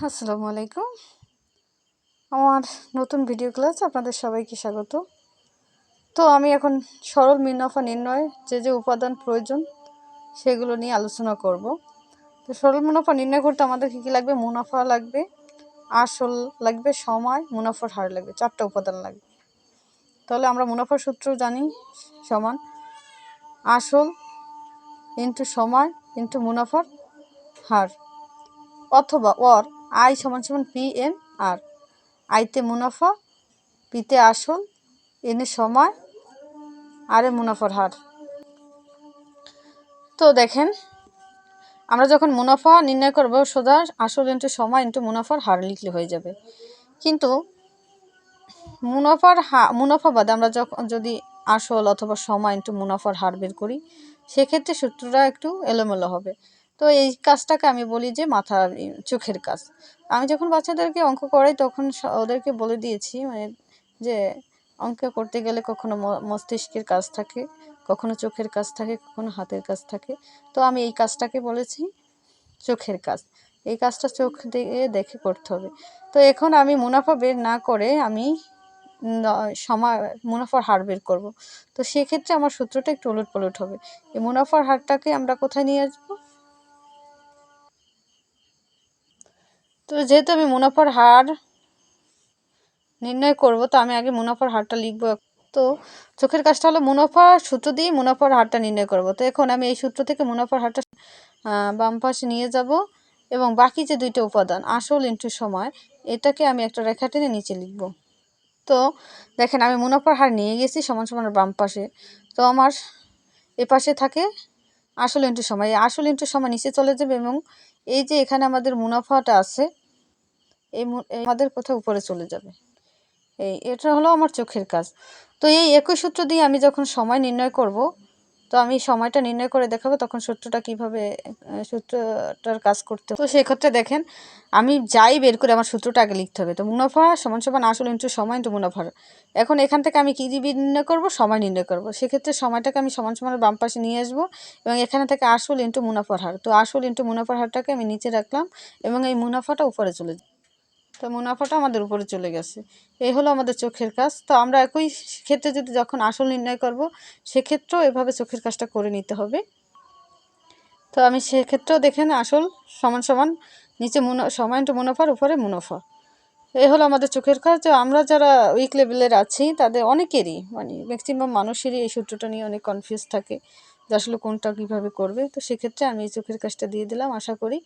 আসসালামু আলাইকুম। আমার নতুন ভিডিও ক্লাস আপনাদের সবাইকে স্বাগত। তো আমি এখন সরল মুনাফা নির্ণয় যে উপাদান প্রয়োজন সেগুলো নিয়ে আলোচনা করব। তো সরল মুনাফা নির্ণয় করতে আমাদের কী লাগবে? মুনাফা লাগবে, আসল লাগবে, সময়, মুনাফার হার লাগবে, 4টা উপাদান লাগবে। তাহলে আমরা মুনাফার সূত্র জানি, সমান আসল ইন্টু সময় ইন্টু মুনাফার হার, অথবা আই সমান সমান পি/এন আর। আইতে মুনাফা, পিতে আসল, এনে সময়, আরে মুনাফার হার। তো দেখেন, আমরা যখন মুনাফা নির্ণয় করব সোজা আসল ইন্টু সময় ইন্টু মুনাফার হার লিখলে হয়ে যাবে। কিন্তু মুনাফা বাদে আমরা যদি আসল অথবা সময় ইন্টু মুনাফার হার বের করি, সেক্ষেত্রে সূত্রটা একটু এলোমেলো হবে। তো এই কাজটাকে আমি বলি যে চোখের কাজ। আমি যখন বাচ্চাদেরকে অঙ্ক করাই তখন ওদেরকে বলে দিয়েছি, মানে যে অঙ্ক করতে গেলে কখনো মস্তিষ্কের কাজ থাকে, কখনো চোখের কাজ থাকে, কখনো হাতের কাজ থাকে। তো আমি এই কাজটাকে বলেছি চোখের কাজ। এই কাজটা চোখ দিয়ে দেখে করতে হবে। তো এখন আমি মুনাফা বের না করে আমি সময় মুনাফার হার বের করব। তো সেক্ষেত্রে আমার সূত্রটা একটু ওলটপালট হবে। এই মুনাফার হারটাকে আমরা কোথায় নিয়ে আসবো? তো যেহেতু আমি মুনাফার হার নির্ণয় করব, তো আমি আগে মুনাফার হারটা লিখব। তো চোখের কাজটা হলো মুনাফার সূত্র দিয়ে মুনাফার হারটা নির্ণয় করব। তো এখন আমি এই সূত্র থেকে মুনাফার হারটা বাম পাশে নিয়ে যাব এবং বাকি যে দুইটা উপাদান আসল ইন্টু সময়, এটাকে আমি একটা রেখা টেনে নিচে লিখব। তো দেখেন, আমি মুনাফার হার নিয়ে গেছি সমান সমান বাম পাশে। তো আমার এ পাশে থাকে আসল ইন্টু সময়। এই আসল ইন্টু সময় নিচে চলে যাবে এবং এই যে এখানে আমাদের মুনাফাটা আছে, আমাদের কোথাও উপরে চলে যাবে। এটা হলো আমার চোখের কাজ। তো এই একই সূত্র দিয়ে আমি যখন সময় নির্ণয় করব, তো আমি সময়টা নির্ণয় করে দেখাবো তখন সূত্রটা কীভাবে সূত্রটার কাজ করতে। তো সেক্ষেত্রে দেখেন, আমি যাই বের করে আমার সূত্রটা আগে লিখতে হবে। তো মুনাফা সমান সমান আসল ইন্টু সময় ইন্টু মুনাফার। এখন এখান থেকে আমি কী নির্ণয় করব? সময় নির্ণয় করব। সেক্ষেত্রে সময়টাকে আমি সমান সমান বাম পাশে নিয়ে আসবো এবং এখানে থেকে আসল ইন্টু মুনাফার হার। তো আসল ইন্টু মুনাফার হারটাকে আমি নিচে রাখলাম এবং এই মুনাফাটা উপরে চলে যায়। তো মুনাফাটা আমাদের উপরে চলে গেছে। এই হলো আমাদের চোখের কাজ। তো আমরা একই ক্ষেত্রে যদি যখন আসল নির্ণয় করব, সেক্ষেত্রেও এভাবে চোখের কাজটা করে নিতে হবে। তো আমি সেক্ষেত্রেও দেখেন আসল সমান সমান নিচে সময় ইন্টু মুনাফার, উপরে মুনাফা। এই হলো আমাদের চোখের কাজ। তো আমরা যারা উইক লেভেলের আছি তাদের অনেকেরই, মানে ম্যাক্সিমাম মানুষেরই এই সূত্রটা নিয়ে অনেক কনফিউজ থাকে যে আসলে কোনটা কীভাবে করবে। তো সেক্ষেত্রে আমি এই চোখের কাজটা দিয়ে দিলাম। আশা করি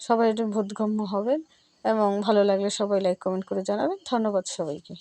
সবাই এটা বোধগম্য হবে এবং ভালো লাগলে সবাই লাইক কমেন্ট করে জানাবেন। ধন্যবাদ সবাইকে।